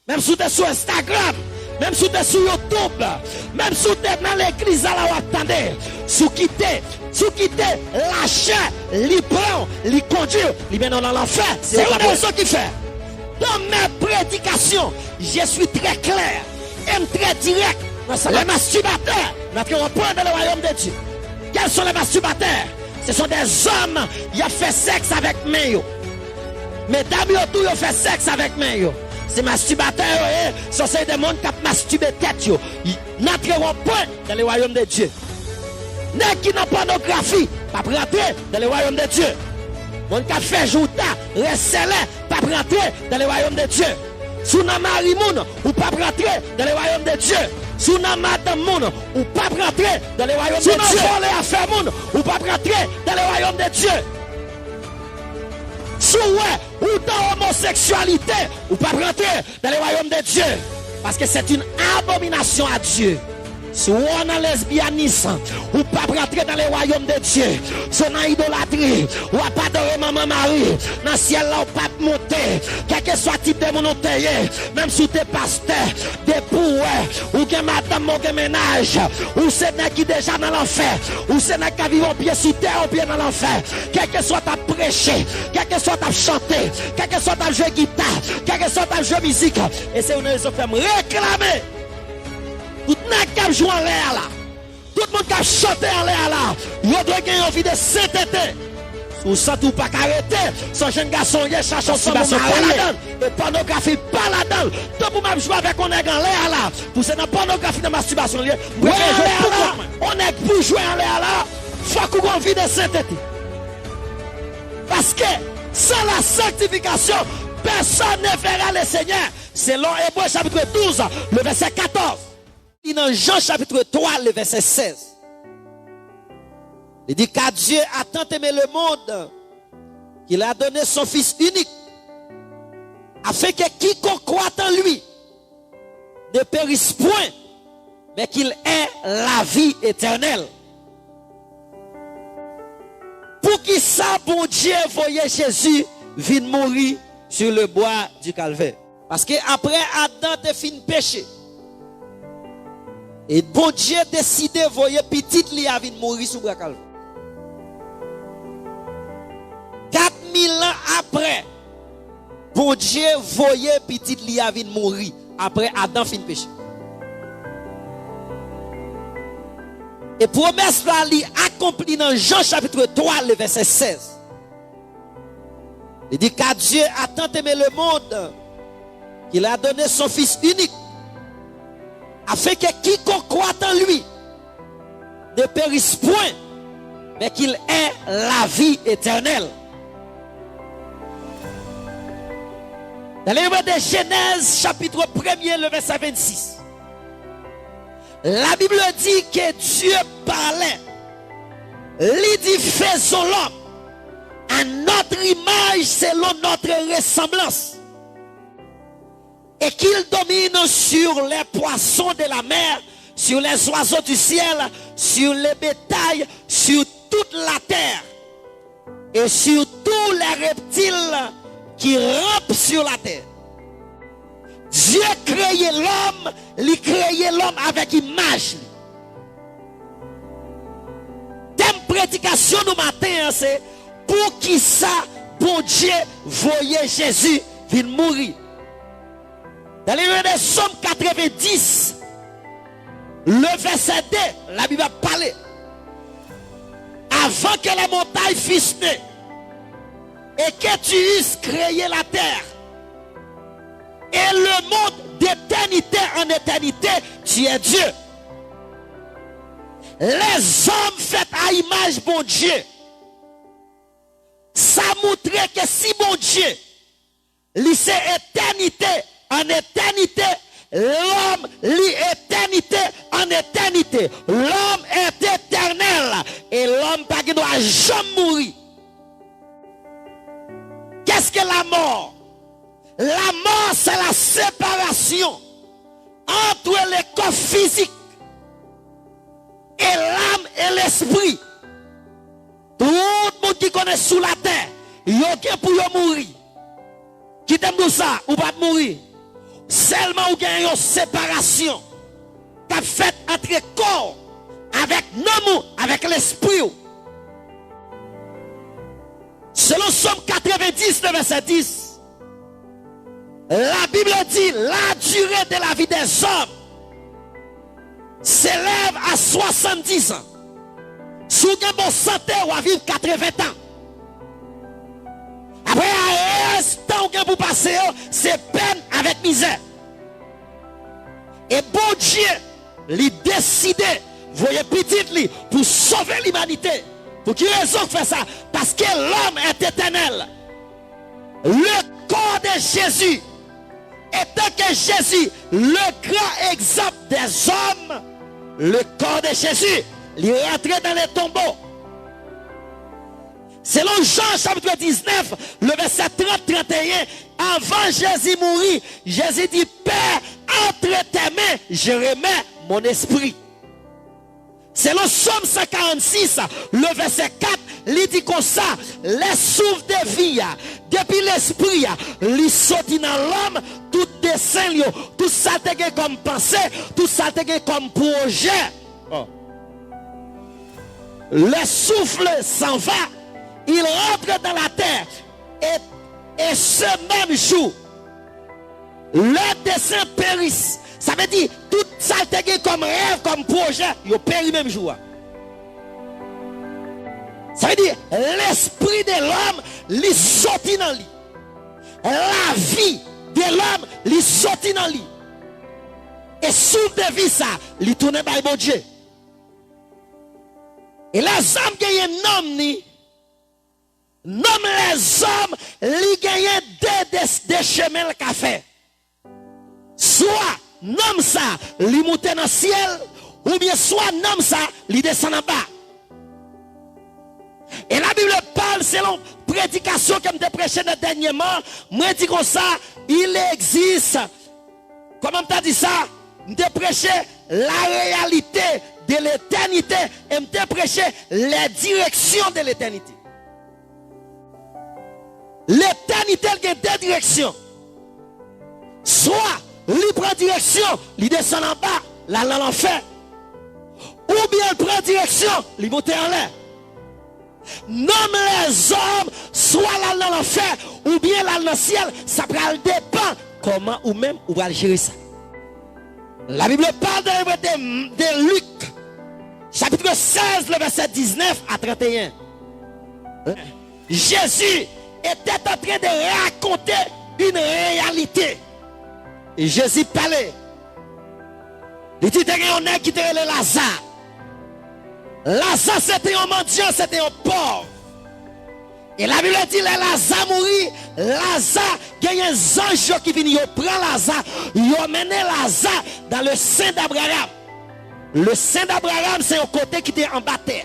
Même si tu es sur Instagram, même si tu es sur YouTube, même si tu es dans l'église à la attendez, sous quitter la chair, li prend, li conduit, li mène dans l'enfer. C'est une raison qui fait. Dans mes prédications, je suis très clair et très direct. Les masturbateurs, notre reprendre dans le royaume de Dieu. Quels sont les masturbateurs? Ce sont des hommes qui ont fait sexe avec main. Mesdames, ils ont fait sexe avec main. Ces masturbateurs, ce sont des gens qui ont masturbé tête. N'entreront point dans le royaume de Dieu. N'est qui n'ont pas pornographie, pas rentrer dans le royaume de Dieu. Mon qui a fait jouta, recélé, pas rentrer dans le royaume de Dieu. Si vous avez marié, ou pas rentrer dans le royaume de Dieu. Si vous avez madame, ou pas rentrer dans le royaume de Dieu. Si vous avez volé affaires, ou pas rentrer dans le royaume de Dieu. Si vous ou dans l'homosexualité, ou pas rentrer dans le royaume de Dieu. Parce que c'est une abomination à Dieu. Si vous êtes en lesbianisme, ou pas rentrer dans le royaume de Dieu. Si vous êtes idolâtrie, ou pas adorer maman Marie, dans le ciel là, ou pas monter, quel que soit le type de monothéie, même si vous êtes pasteur, des pouets, ou que madame, ou que ménage, ou c'est qui déjà dans l'enfer, ou c'est qui vivent au pied sous terre, au pied dans l'enfer, quel que soit ta prêcher, quel que soit ta chanter, quel que soit ta jouer guitare, quel que soit ta jouer musique, et c'est une raison qui fait me réclamer. Tout le monde qui a joué en l'air là, tout le monde qui a chanté en l'air là, il doit gagner envie de sainteté. Ou sans tout pas arrêter, son jeune garçon, il cherche ensemble et pornographie pas là-dedans. Tout le monde joue avec on est en l'air là, pour c'est dans pornographie de masturbation. On est pour jouer en l'air là, faut qu'on ait envie de sainteté. Parce que sans la sanctification, personne ne verra le Seigneur. Selon Hébreux chapitre 12, le verset 14. Dans Jean chapitre 3, le verset 16. Il dit qu'à Dieu a tant aimé le monde qu'il a donné son Fils unique, afin que quiconque croit en lui ne périsse point, mais qu'il ait la vie éternelle. Pour qui ça, bon Dieu, voyait Jésus venir mourir sur le bois du calvaire. Parce que après Adam a fini péché. Et bon Dieu décidé de voyer petite li a venir mourir sur le bois du calvaire. 4000 ans après, bon Dieu voyait petite li a venir mourir après Adam fin péché. Et promesse là li accomplie dans Jean chapitre 3 le verset 16. Il dit qu'à Dieu a tant aimé le monde qu'il a donné son Fils unique, afin que quiconque croit en lui ne périsse point, mais qu'il ait la vie éternelle. Dans le livre de Genèse, chapitre 1er, le verset 26. La Bible dit que Dieu parlait. Il dit faisons l'homme à notre image selon notre ressemblance. Et qu'il domine sur les poissons de la mer, sur les oiseaux du ciel, sur les bétails, sur toute la terre. Et sur tous les reptiles qui rampent sur la terre. Dieu créait l'homme, il créait l'homme avec image. Thème prédication du matin, c'est pour qui ça, bon Dieu, voyait Jésus venir mourir. Dans le livre de Somme 90, le verset 2, la Bible parle. Avant que la montagne fût née, et que tu eusses créé la terre et le monde d'éternité en éternité, tu es Dieu. Les hommes faits à image bon Dieu, ça montrait que si bon Dieu lycée éternité en éternité, l'homme lit éternité en éternité. L'homme est éternel et l'homme ne doit jamais mourir. Qu'est-ce que la mort? La mort, c'est la séparation entre le corps physique et l'âme et l'esprit. Tout le monde qui connaît sous la terre, il y a pour mourir. Qui t'aime tout ça, ou pas mourir? Seulement ou gagne une séparation qu'a fait entre corps avec l'homme, avec l'esprit. Selon Somme 90, le verset 10, la Bible dit la durée de la vie des hommes s'élève à 70 ans. Si vous avez bonne santé, vous allez vivre 80 ans. Après, un instant que vous passez, c'est peine avec misère. Et bon Dieu, il décide, voyez petit lui, pour sauver l'humanité. Pour qui raison fait ça? Parce que l'homme est éternel. Le corps de Jésus, étant que Jésus, le grand exemple des hommes, le corps de Jésus, il est rentré dans les tombeaux. Selon Jean chapitre 19, le verset 30-31, avant Jésus mourit, Jésus dit, Père, entre tes mains, je remets mon esprit. Selon Somme 146, le verset 4, il dit comme ça, les souffles de vie, depuis l'esprit, il sortit dans l'homme, tout dessin, tout ça comme pensée, tout ça comme projet. Oh. Le souffle s'en va, il rentre dans la terre, et ce même jour, le dessin périsse. Ça veut dire, tout ça comme rêve, comme projet, il périt même jour. Ça veut dire, l'esprit de l'homme, il sortit dans lui. La vie de l'homme, il sortit dans lui. Et sous de vie, ça, il tourne par bon Dieu. Et les hommes qui ont un homme, nomme les hommes, ils gagnent des chemins qu'a fait. Soit, nomme ça, ils montent dans le ciel, ou bien soit, nomme ça, ils descendent en bas. Et la Bible parle selon prédication que je prêché dernièrement, moi dis comme ça, il existe, comment tu as dit ça? Je prêché la réalité de l'éternité et je prêché les directions de l'éternité. L'éternité a deux directions. Soit, il prend direction, il descend en bas, là dans l'enfer. Ou bien il prend direction, il monte en l'air. Nomme les hommes, soit là dans l'enfer, ou bien là dans le ciel, ça dépend comment ou même ou va gérer ça. La Bible parle de Luc, chapitre 16, le verset 19 à 31. Jésus était en train de raconter une réalité. Et Jésus parlait. Il dit, il y a un homme qui était Lazare. Lazare, c'était un mendiant, c'était un pauvre. Et la Bible dit, Lazare mourit. Lazare, il y a un ange qui vient, il prend Lazare, il emmène Lazare dans le sein d'Abraham. Le sein d'Abraham, c'est un côté qui était en bas terre.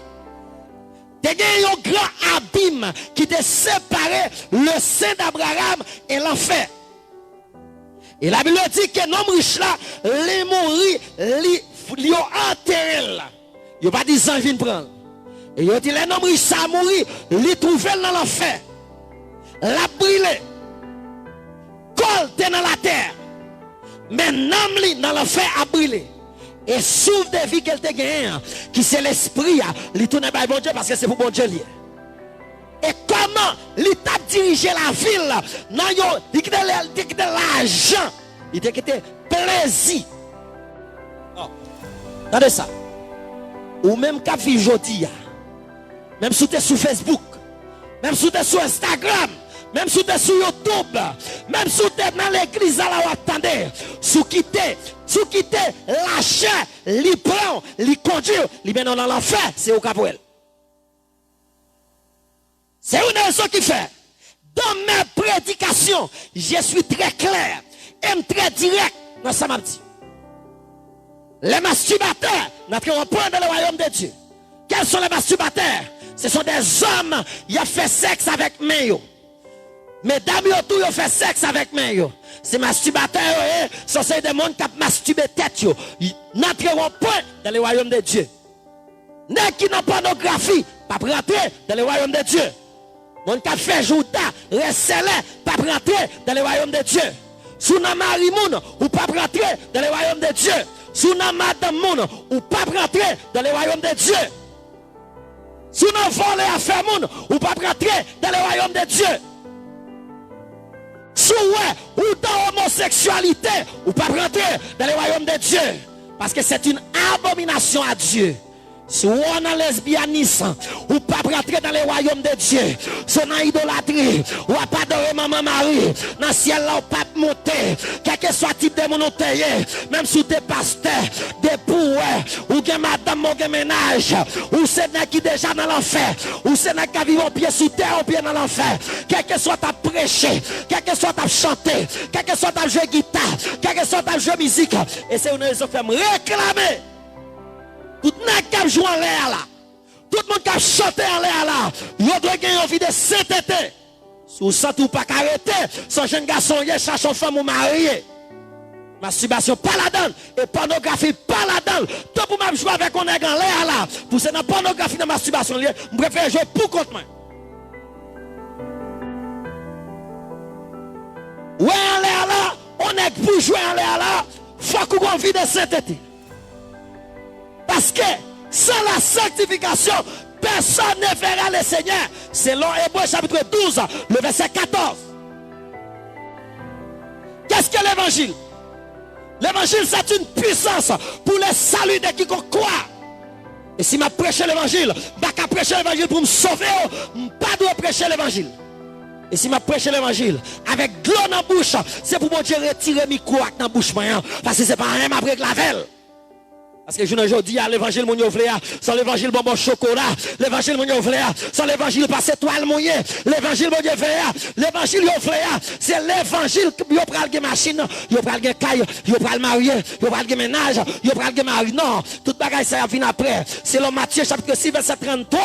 Il y a un grand abîme qui était séparé le sein d'Abraham et l'enfer. Et la Bible dit que l'homme riche là, les mourir, les enterré là. Il n'y a pas dit ça, viens prendre. Et il dit, les hommes riches ça mourir, les trouver dans l'enfer. La brûler. Colle dans la terre. Mais l'homme dans l'enfer a brûlé. Et souffle de vie qu'elle te gagne, qui c'est l'esprit, il tourne par bon Dieu parce que c'est pour bon Dieu lié. Et comment il t'a dirigé la ville, il t'a dit l'argent, il t'a dit plaisir. Regardez ça. Ou même quand tu aujourd'hui, même si tu es sur Facebook, même si tu es sur Instagram, même si tu es sur YouTube, même si tu es dans l'église à la attendez, sous quitter la chair, li prend, li conduit, li mène dans l'enfer, c'est au Capoel. C'est une raison qui fait. Dans mes prédications, je suis très clair et très direct dans ce que je dis. Les masturbateurs n'entreront point dans le royaume de Dieu. Quels sont les masturbateurs? Ce sont des hommes qui ont fait sexe avec main. Mesdames, ils ont fait sexe avec main. Ces masturbateurs, ce sont des gens qui ont masturbé tête. Ils n'entreront point dans le royaume de Dieu. Les qui n'ont pas pornographie, pas rentrer dans le royaume de Dieu. Mon qui a fait jouta, recélé, pas rentrer dans le royaume de Dieu. Si vous mari moun, ou pas rentrer dans le royaume de Dieu. Si vous madame moun, ou pas rentrer dans le royaume de Dieu. Si vous volez à faire moun, ou pas rentrer dans le royaume de Dieu. Si ou dans l'homosexualité, ou pas rentrer dans le royaume de Dieu. Parce que c'est une abomination à Dieu. Si on a lesbianisme, ou pas rentrer dans le royaume de Dieu, si on a idolâtrie, ou pas adorer maman Marie, dans le ciel là, ou pas monter, quel que soit le type de monothéie, même si tu es pasteur, des pouets, ou que madame, ou que ménage, ou c'est qui déjà dans l'enfer, ou c'est qui vivent au pied sous terre, au pied dans l'enfer, quel que soit ta prêcher, quel que soit ta chanter, quel que soit ta jouer guitare, quel que soit ta jouer musique, et c'est une raison qui fait me réclamer. Tout le monde qui joue en l'air là, tout le monde qui chante en l'air là, il doit gagner envie de sainteté. Si vous sentez pas arrêter, son jeune garçon, il cherche une femme ou mariée. Masturbation pas là-dedans, et pornographie pas là-dedans. Tout pour même jouer avec un nègre en l'air là, pour c'est dans pornographie, dans masturbation, je préfère jouer pour contre moi. Ouais, en l'air là, on est pour jouer en l'air là, faut qu'on ait envie de sainteté. Parce que sans la sanctification, personne ne verra le Seigneur. Selon Hébreux chapitre 12, le verset 14. Qu'est-ce que l'évangile? L'évangile, c'est une puissance pour le salut de quiconque croit. Et si je prêche l'évangile, je ne vais pas prêcher l'évangile pour me sauver, je ne vais pas prêcher l'évangile. Et si je prêche l'évangile avec de l'eau dans la bouche, c'est pour mon Dieu retirer mes couacs dans la bouche. Parce que ce n'est pas rien avec la velle. Parce que je ne dis à l'évangile mon yovléa, sans l'évangile bonbon chocolat, l'évangile mon yovléa, sans l'évangile passé toile mouillé, l'évangile mon yovléa, l'évangile yovléa, c'est l'évangile qui yo pral gen machine, yo pral gen caille, yo pral marié, yo pral gen ménage, yo pral gen mari. Non, toute bagaille ça vient après. C'est le Matthieu chapitre 6 verset 33,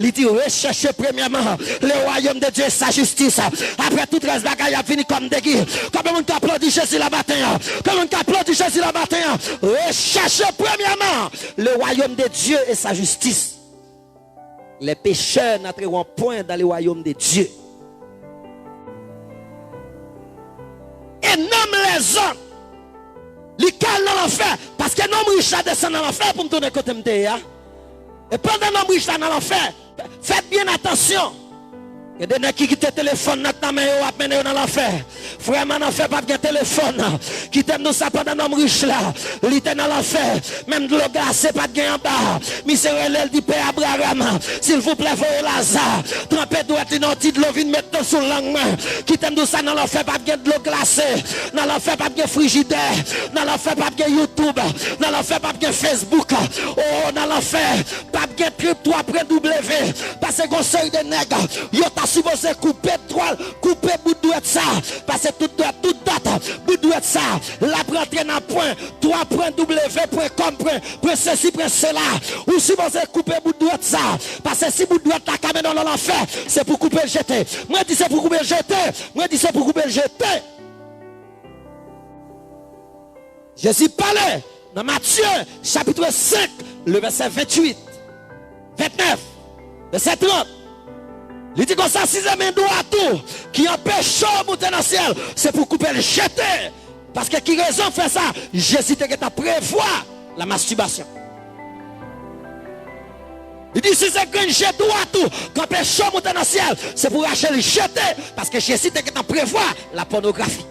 il dit recherchez premièrement le royaume de Dieu et sa justice. Après toute reste bagaille a fini comme des guilles. Comme on applaudit Jésus la matin, comme on applaudit Jésus la matin, recherchez premièrement le royaume de Dieu et sa justice. Les pécheurs n'entreront point dans le royaume de Dieu. Et nomme les hommes. Les calent dans l'enfer. Parce que l'homme riche descend dans l'enfer pour me tourner côté de. Et pendant l'homme riche dans l'enfer, faites bien attention. Il y a des gens qui quittent le téléphone dans l'enfer. Frère, on fait pas de téléphone. Qui t'aime nous ça pendant l'homme riche là. Il était dans l'enfer. Même de l'eau glacée, pas de gain en bas. Monsieur Relel dit Père Abraham. S'il vous plaît, voyez Lazare. Trempez doit une anti de l'eau, vine mettre sur la main. Qui t'aime nous ça dans l'enfer, pas de gain de l'eau glacée. Dans l'enfer, pas de gain frigidaire. Dans l'enfer, pas de gain YouTube. Dans l'enfer, pas de gain Facebook. Oh, dans l'enfer, pas de gain trip 3 après W. Parce que conseil de nègres. Yo ta supposé couper toile, couper bout de ça. Parce que toute date, bout de ça. La rentrer dans point, 3.w.com, point ceci, point cela. Ou supposé couper bout de ça. Parce que si bout de la caméra dans l'enfer, c'est pour couper le jeter. Moi, dis c'est pour couper le jeter. Moi, dis c'est pour couper le jeter. Jésus parlait dans Matthieu, chapitre 5, le verset 28, 29, verset 30. Il dit qu'on ça, si les doigt à tout, qui empêche de monter dans le ciel, c'est pour couper le jeter. Parce que qui raison fait ça? Jésus t'a prévoir la masturbation. Il dit si c'est qu'un jet doigt à tout, qui empêche de monter dans le ciel, c'est pour acheter le jeter. Parce que Jésus t'a prévoir la pornographie.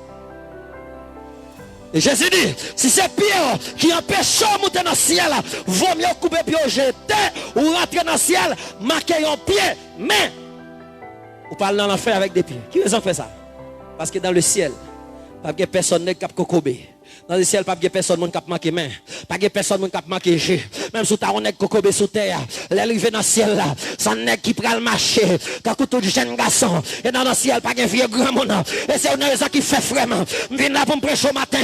Et Jésus dit, si c'est Pierre qui empêche de monter dans le ciel, vaut mieux couper pied au jeter ou rentrer dans le ciel, marquer un pied, mais ou parle dans l'enfer avec des pieds. Qui raison fait ça? Parce que dans le ciel, pas de personne qui a cocobé. Dans le ciel, pas de personne qui a manqué main. Pas de personne qui a manqué jeu. Même si tu as un cocobé sous terre, l'arrivée dans le ciel là, son nègre qui prend le marché, quand couteau du jeune garçon, et dans le ciel, pas de vieux grand monde. Et c'est une raison qui fait vraiment. Je viens là pour me prêcher au matin,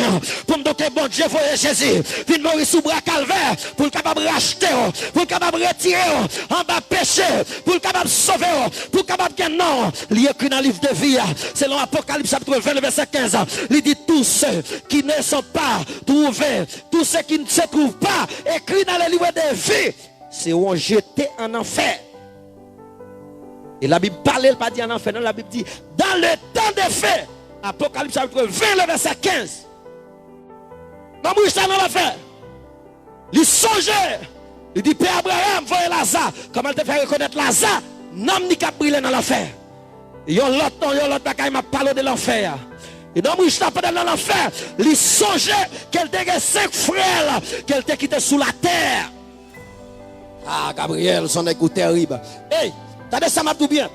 pour me donner bon Dieu, voyez Jésus. Je viens mourir sous bras calvaire, pour le capable racheter, pour le capable retirer, en bas péché, pour le capable sauver, pour le capable gagner non. Il y a écrit dans le livre de vie, selon Apocalypse chapitre 20, verset 15, il dit tous ceux qui ne sont pas trouvés, tous ceux qui ne se trouvent pas écrits dans le livre de vie, seront jetés en enfer. Et la Bible parle, elle pas dit en enfer, non, la Bible dit dans le temps des faits, Apocalypse chapitre 20, le verset 15. Maman, il dans l'affaire. Il songeait. Il dit, Père Abraham, voyez Lazare. Comment il te fait reconnaître Lazare? Non, ni cap brûler dans l'enfer. Yon l'autre bagaille m'a parlé de l'enfer. Et donc, il tape dans l'enfer. Il songeait qu'elle était 5 frères qu'elle était quitté sous la terre. Ah, Gabriel, son écoute terrible. Hey, t'as ça m'a tout bien.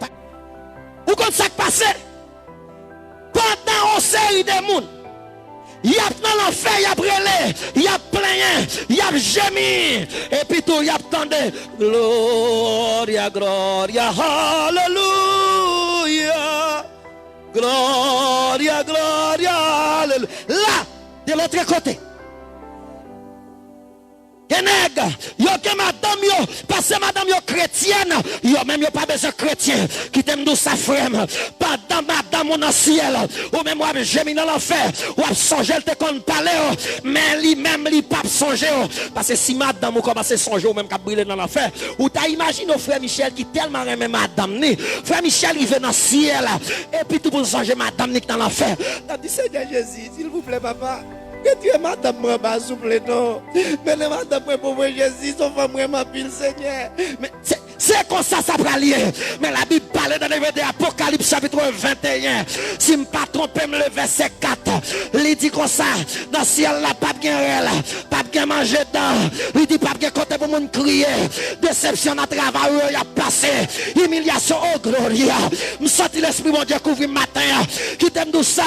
Où comme ça passé? Pendant une série de monde. Il y a dans l'enfer, il y a brûlé, il y a plaigné, il y a gémi. Et puis tout, il y a attendu. Gloria, gloria, hallelujah. Gloria, gloria, hallelujah. Là, de l'autre côté. Genègue, yo que madame yo, parce que madame yo chrétienne, yo même yo pas besoin chrétien, qui t'aime d'où sa frère, pendant madame mon ciel, ou même moi j'ai mis dans l'enfer, ou a songé te qu'on parler, mais lui même lui pas songer, parce que si madame ou commence à songer ou même qu'à brûler dans l'enfer, ou t'as imaginé frère Michel qui tellement aimé madame ni, frère Michel il vient dans le ciel, et puis tout pour songer madame ni dans l'enfer. T'as dit Seigneur Jésus, s'il vous plaît papa. Que tu es madame moi bas souple non. Mais les madame moi pour Jésus, son femme moi pile Seigneur. Mais c'est comme ça va lier. Mais la Bible parle dans le livre d'Apocalypse chapitre 21. Si je ne me pas trompé, le verset 4. Il dit comme ça, dans le ciel là, pas de guerre, pas de manger dedans. Il dit pas de côté pour moun crier. Déception à travail, il a passé. Humiliation au gloria. Je senti l'esprit mon Dieu couvrir matin. Qui t'aime tout ça.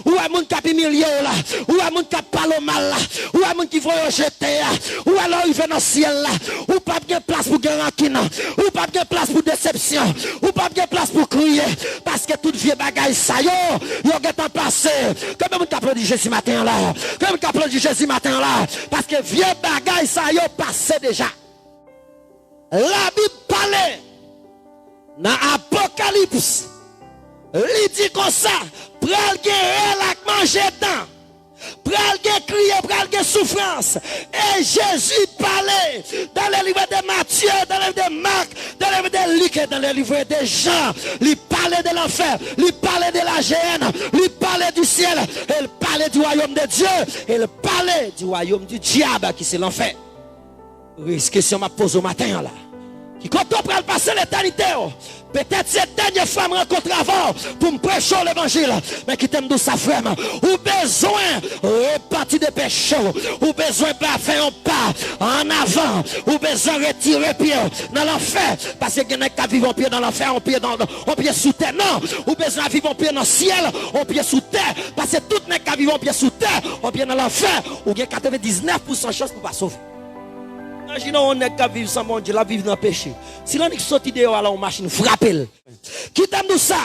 Ou un monde qui a humilié là. Ou un monde qui a parlé mal là. Ou un monde qui veut jeter. Ou alors il vient dans le ciel là. Ou pas de place pour gagner rancune. Ou pas de place pour déception. Ou pas de place pour crier. Parce que toute vieux bagaille ça yo est en passé. Comme on t'applaudit Jésus matin là. Comme on t'applaudit Jésus matin là. Parce que vieux bagaille ça yo passé déjà. La Bible parle dans Apocalypse. Il dit comme ça. Pral guerre la manger dedans. Pral crier, pral souffrance. Et Jésus parlait dans le livre de Matthieu, dans le livre de Marc, dans le livre de Luc et dans le livre de Jean. Il parlait de l'enfer, il parlait de la géhenne, il parlait du ciel, il parlait du royaume de Dieu, il parlait du royaume du diable qui c'est l'enfer. Oui, cette question m'a posée au matin là. Qui quand on prend passer l'éternité, peut-être cette dernière fois me rencontre avant pour me prêcher l'évangile, mais qui t'aime d'où ça frère, ou besoin repartir des péchés, ou besoin de faire un pas en avant, ou besoin de retirer pied dans l'enfer, parce que quelqu'un qui vit en pied dans l'enfer, on pied sous terre, non, ou besoin de vivre en pied dans le ciel, on pied sous terre, parce que tout le monde qui vit en pied sous terre, on pied dans l'enfer, ou bien 99% de chance pour pas sauver. Imaginons on est qu'à vivre sans mon Dieu, la vivre dans le péché. Si l'on est sorti dehors à la machine, frappez-le. Qui t'aime nous ça?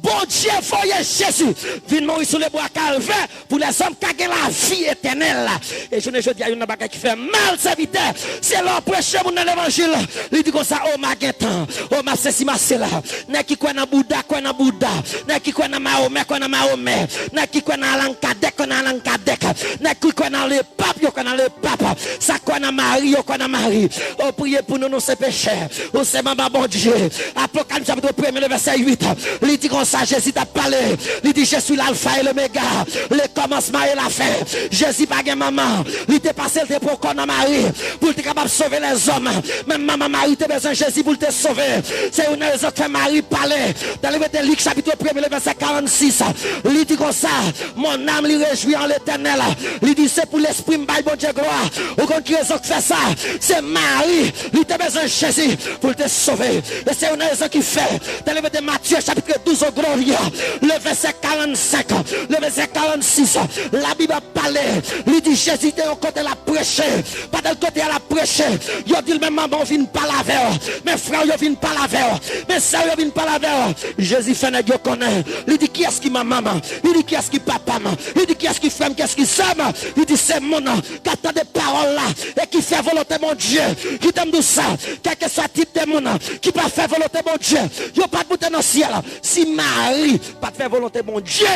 Bon Dieu, voyez Jésus. Vine mourir sur le bois calvaire pour les hommes qui ont la vie éternelle. Et je ne dis à une bagarre qui fait mal, serviteur. C'est l'homme prêcher pour l'évangile. Il dit comme ça, oh ma guetan, oh ma ceci, ma cela. N'est qui quoi dans Bouddha, quoi dans Bouddha. N'est qui quoi dans Mahomet, quoi dans Mahomet. N'est qui quoi dans Alankadek, quoi dans Alankadek. N'est qui quoi dans le pape, quoi dans le pape. Ça quoi dans Marie, quoi dans Marie. Oh, priez pour nous, c'est péché. Oh, c'est maman, bon Dieu. Apocalypse chapitre 1, le verset 8. Il dit comme ça, Jésus t'a parlé. Il dit, je suis l'alpha et l'oméga, le commencement et la fin. Jésus pas de maman. Il t'a passé le pour qu'on a Marie. Pour être capable de sauver les hommes. Même maman Marie, t'as besoin de Jésus pour te sauver. C'est une raison que Marie parlait. Dans le livre de Luc, chapitre 1, le verset 46. Il dit comme ça, mon âme lui réjouit en l'éternel. Il dit, c'est pour l'esprit, bon Dieu, gloire. Ou quand qui raison que fait ça? C'est Marie. Il t'a besoin de Jésus pour te sauver. Et c'est une raison qui fait. Dans le livre de Matthieu, chapitre 12, au Gloria, le verset 45, le verset 46, la Bible a parlé. Il dit, Jésus était au côté de la prêcher. Pas de côté à la prêcher. Il dit, même maman, vient pas la verre. Mes frères, ils viennent pas la verre. Mes soeurs, ils viennent pas la verre. Jésus fait un Dieu connaît. Il dit, qui est-ce qui ma maman? Il dit, qui est-ce qui papa? Il dit, qui est-ce qui femme? Qu'est-ce qui s'aime? Il dit, c'est mon nom qui attend des paroles là et qui fait volonté mon Dieu. Qui t'aime de ça? Quel que soit le type de monde qui peut faire volonté mon Dieu. Il n'y a pas de bouton dans le ciel. Si Marie pas faire volonté mon Dieu,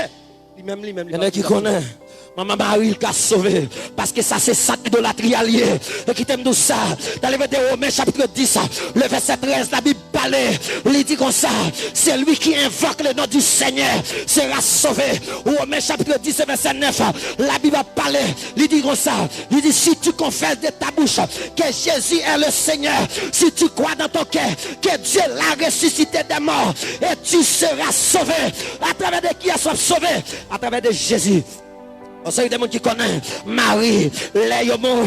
lui-même. Il y en a qui connaissent. Maman Marie qui a sauvé. Parce que ça c'est ça idolâtrie alliée. Et qui t'aime tout ça. Dans le livre de Romains chapitre 10, le verset 13, la Bible parle. Il dit comme ça. C'est lui qui invoque le nom du Seigneur sera sauvé. Romains chapitre 10, verset 9. La Bible parle. Il dit comme ça. Il dit si tu confesses de ta bouche que Jésus est le Seigneur. Si tu crois dans ton cœur que Dieu l'a ressuscité des morts. Et tu seras sauvé. À travers de qui elle soit sauvé? À travers de Jésus. On sait des gens qui connaissent Marie, les mort,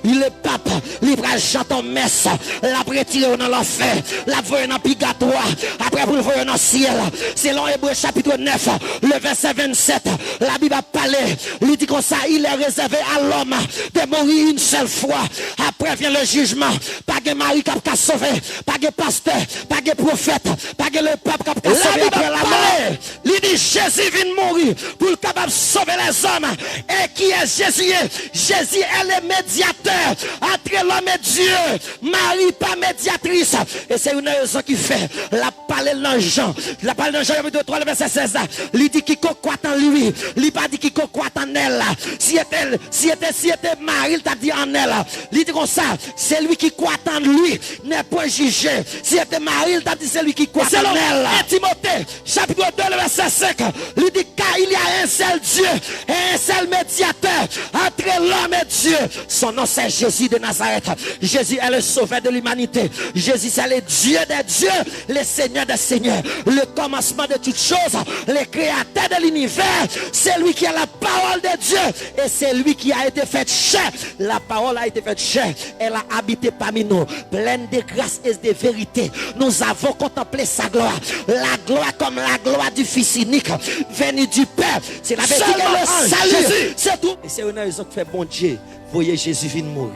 il est pape, il va chanter en messe, la retirer dans l'enfer, la voyer dans le purgatoire, après vous le voyer dans le ciel. C'est dans Hébreux chapitre 9, le verset 27, la Bible a parlé, il dit comme ça, il est réservé à l'homme de mourir une seule fois. Après vient le jugement, pas de Marie qui a sauvé, pas de pasteur, pas de prophète, pas de le pape qui a sauvé après la mort. Il dit Jésus vient mourir pour le capable de sauver les hommes. Et qui est Jésus? Jésus est le médiateur entre l'homme et Dieu. Marie pas médiatrice. Et c'est une raison qui fait la parole dans Jean. La parole dans Jean, chapitre 3, le verset 16. Il dit qu'il croit en lui. Il pas dit qu'il croit en elle. Si était Marie, il t'a dit en elle. Il dit comme ça, c'est lui qui croit en lui n'est pas jugé. Si était Marie, il t'a dit c'est lui qui croit en elle. Et Timothée, chapitre 2, le verset 5. Il dit car il y a un seul Dieu et un seul médiateur entre l'homme et Dieu. Son nom c'est Jésus de Nazareth. Jésus est le sauveur de l'humanité. Jésus c'est le Dieu des dieux, le Seigneur des seigneurs, le commencement de toutes choses, le créateur de l'univers. C'est lui qui a la parole de Dieu et c'est lui qui a été fait chair. La parole a été faite chair. Elle a habité parmi nous, pleine de grâce et de vérité. Nous avons contemplé sa gloire. La gloire comme la gloire du Fils unique venu du Père. C'est la vérité que le salut. C'est tout. Et c'est une raison qui fait bon Dieu. Voyez Jésus vient mourir.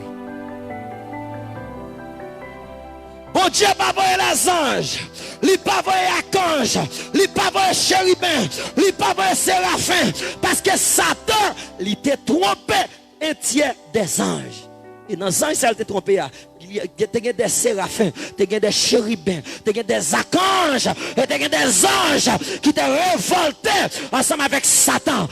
Bon Dieu pas voyer les anges. Il pas voyer archange. Il pas voyer chérubin. Il pas voyer séraphin. Parce que Satan, il t'a trompé un tiers des anges. Et dans les anges, ça t'a trompé. Il y a des séraphins, des chérubins, des archanges, et des anges qui te révolté ensemble avec Satan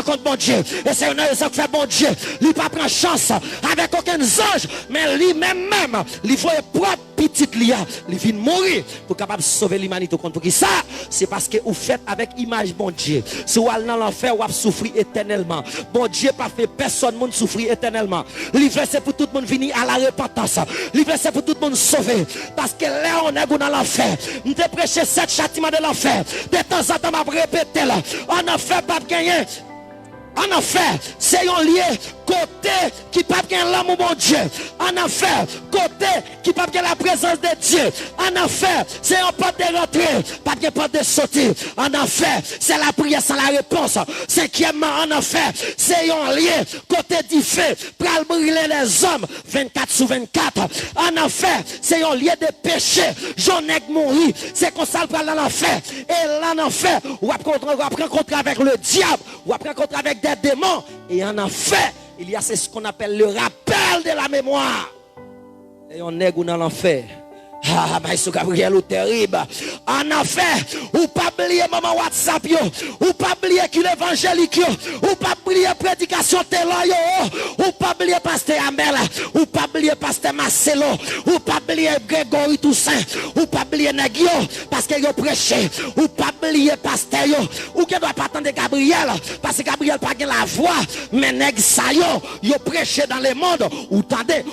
contre bon Dieu. Et c'est une raison qui fait bon Dieu. Il ne pas prendre chance avec aucun ange, mais lui-même, il faut propre petite lia, il vient mourir pour capable sauver l'humanité contre qui ça. C'est parce que vous faites avec image bon Dieu. Si vous allez dans l'enfer, vous souffrir éternellement. Bon Dieu pas fait personne monde souffrir éternellement. Il veut c'est pour tout le monde venir à la repentance. Il veut c'est pour tout le monde sauver. Parce que là on est dans l'enfer. Nous te prêcher 7 châtiments de l'enfer. De temps en temps m'a répété là. On enfer pas gagner. En enfer, c'est un lieu côté qui pas bien l'amour mon Dieu. En enfer, côté qui pas bien la présence de Dieu. En enfer, c'est un porte de rentrée, pas bien porte de sortie. En enfer, c'est la prière sans la réponse. Cinquièmement, en enfer, c'est un lieu côté du feu, pour brûler les hommes 24/24. En enfer, c'est un lieu de péché. J'en ai mouru, c'est qu'on s'en prend dans l'enfer. Et là, en enfer, on va rencontrer avec le diable, on va rencontrer avec des démons. Et en enfer, il y a ce qu'on appelle le rappel de la mémoire. Et on est dans l'enfer. Ah, mais ce Gabriel est terrible. En enfer, ou pas oublier maman WhatsApp yo, ou pas oublier qu'il évangélique yo, ou pas oublier prédication télé yo, ou pas oublier pasteur Amel, ou pas oublier pasteur Marcelo, ou pas oublier Grégory Toussaint, ou pas oublier nèg yo parce que yo prêché, ou pas oublier pasteur yo, ou qui doit pas attendre Gabriel parce que Gabriel pas la voix, mais nèg sa yo prêché dans le monde, ou tendez.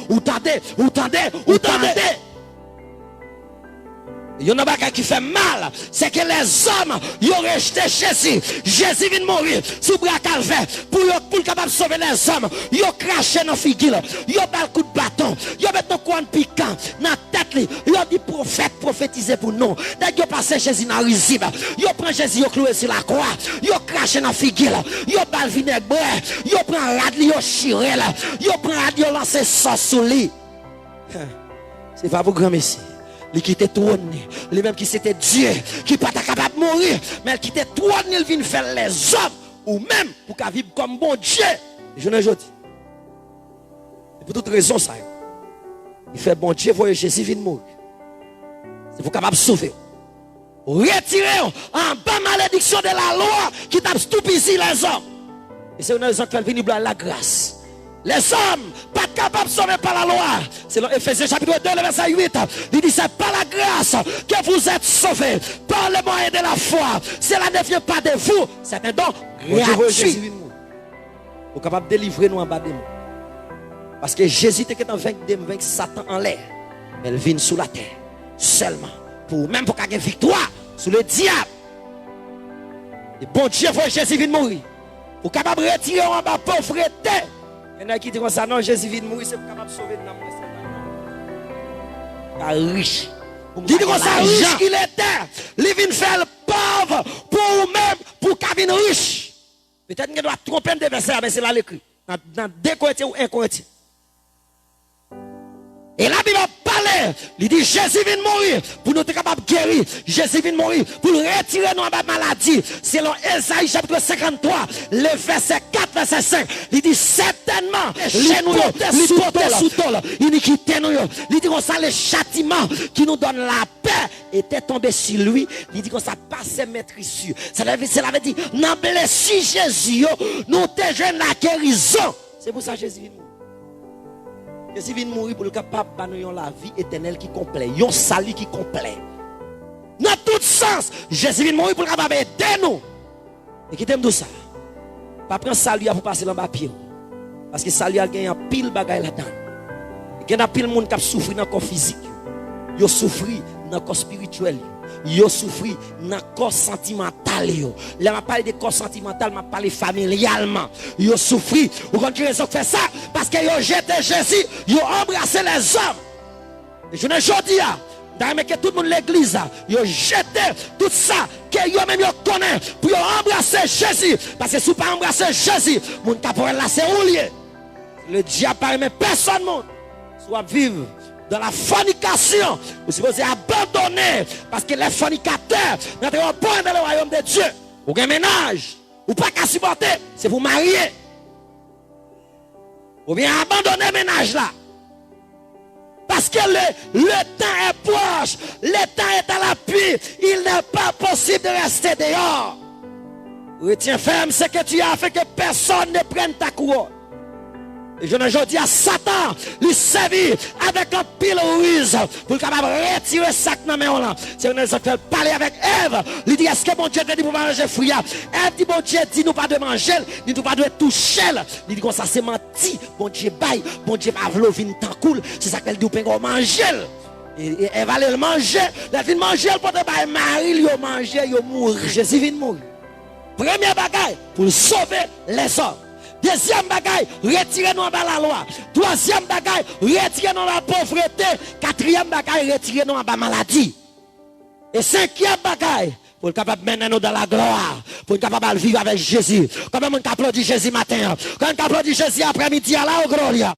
Il y a un bagage qui fait mal, c'est que les hommes, ils ont rejeté Jésus. Jésus vient mourir sous bras calvaire pour capable sauver les hommes. Ils ont craché dans la figure, ils ont mis le coup de bâton, ils ont mis un coin piquant dans la tête, ils ont dit prophète, prophétiser pour nous. Dès qu'ils ont passé Jésus dans la risible, ils ont pris Jésus, ils ont cloué sur la croix, ils ont craché dans la figure, ils ont mis le vinaigre, ils ont pris un rad, ils ont chiré, ils ont pris un rad, ils ont lancé sauce sous lui. C'est pas pour grand messie. Il quittait trône, lui même qui c'était Dieu, qui pas capable de mourir, mais il quittait trône, il vient faire les hommes, ou même pour qu'à vivre comme bon Dieu. Je ne dis. Et pour toute raison, ça. Il fait bon Dieu, voyez Jésus vient mourir. C'est pour capable de sauver. Retirez en bas malédiction de la loi qui t'a stupéfié les hommes. Et c'est une raison qui fait venir la grâce. Les hommes, pas capables de sauver par la loi. C'est dans Ephésiens chapitre 2, le verset 8. Il dit, c'est par la grâce que vous êtes sauvés. Par le moyen de la foi. Cela ne vient pas de vous. C'est un don gratuit. Vous êtes capable de délivrer nous en bas de nous. Parce que Jésus était dans vaincre Satan en l'air. Mais il vient sous la terre. Seulement. Même pour qu'il y ait victoire sur le diable. Et bon Dieu, Jésus vient mourir. Vous êtes capable de retirer en bas pauvreté. Il y en a qui disent ça, non, Jésus vient mourir, c'est pour capable de sauver l'âme. Riche. Il dit que ça riche qu'il était. Il vient faire le pauvre pour vous-même, pour qu'il vienne riche. Peut-être qu'il doit tromper de versets, mais c'est là l'écrit. Dans 2 Corinthiens ou 1 Corinthiens. Et la Bible parle, il dit Jésus vient mourir pour nous être capables de guérir. Jésus vient mourir pour retirer nos maladies. Selon Esaïe chapitre 53, le verset 4, verset 5, il dit certainement, chez nous, il portait sous tôle, iniquité nous. Il dit qu'on ça, le châtiment qui nous donne la paix était tombé sur lui. Il dit qu'on ça passe mettre issu. Cela veut dire, dans blessure Jésus, nous te jeune la guérison. C'est pour ça que Jésus vient mourir. Jésus vient mourir pour le capable de nous la vie éternelle qui complet, un salut qui complet. Dans tout sens, Jésus vient mourir pour le capable d'aider nous. Et qui t'aime tout ça? Pas prendre salut pour passer dans le pied. Parce que salut a gagné un pile bagaille là-dedans. Il y a un pile monde qui souffre dans le corps physique. Il souffre dans le corps spirituel. Yo souffri dans le corps sentimental. Là, je parle de corps sentimental, je parle familialement. Yo souffri. Vous comprenez raison fait ça? Parce que yo jeté Jésus, yo embrassé les hommes. Et je ne dis pas, d'ailleurs, que tout le monde l'église, yo jeté tout ça, que yo même yo connaît, pour yo embrasser Jésus. Parce que si vous ne pas embrasser Jésus, mon caporal là, c'est oublié. Le diable ne permet personne, monde. Soit vivre dans la fornication, vous supposez abandonner parce que les fornicateurs n'entrent pas dans le royaume de Dieu. Ou un ménage, ou pas qu'à supporter, c'est vous marier. Ou bien abandonner le ménage là. Parce que le temps est proche, le temps est à l'appui, il n'est pas possible de rester dehors. Retiens ferme ce que tu as fait que personne ne prenne ta couronne. Et je ne dis à Satan, lui servir avec un pile ruse pour capable retirer ça dans la main. C'est une raison qu'il parler avec Ève. Il dit, est-ce que mon Dieu te dit pour manger fruit? Ève dit, mon Dieu dit, nous pas de manger, ni nous pas de toucher. Il dit, comme ça, c'est menti. Mon Dieu baille, mon Dieu va v'lou vin tant cool. C'est ça qu'elle dit, on peut manger. Et elle va aller le manger. Elle vient manger, elle peut pas Marie, il manger, il mourir. Jésus vient mourir. Première bagaille, pour sauver les hommes. Deuxième bagaille, retirez-nous dans la loi. Troisième bagaille, retirez-nous dans la pauvreté. Quatrième bagaille, retirez-nous dans la maladie. Et cinquième bagaille, pour être capable de mener nous dans la gloire, pour être capable de vivre avec Jésus. Comme on applaudit Jésus matin, quand on applaudit Jésus après-midi à la gloria.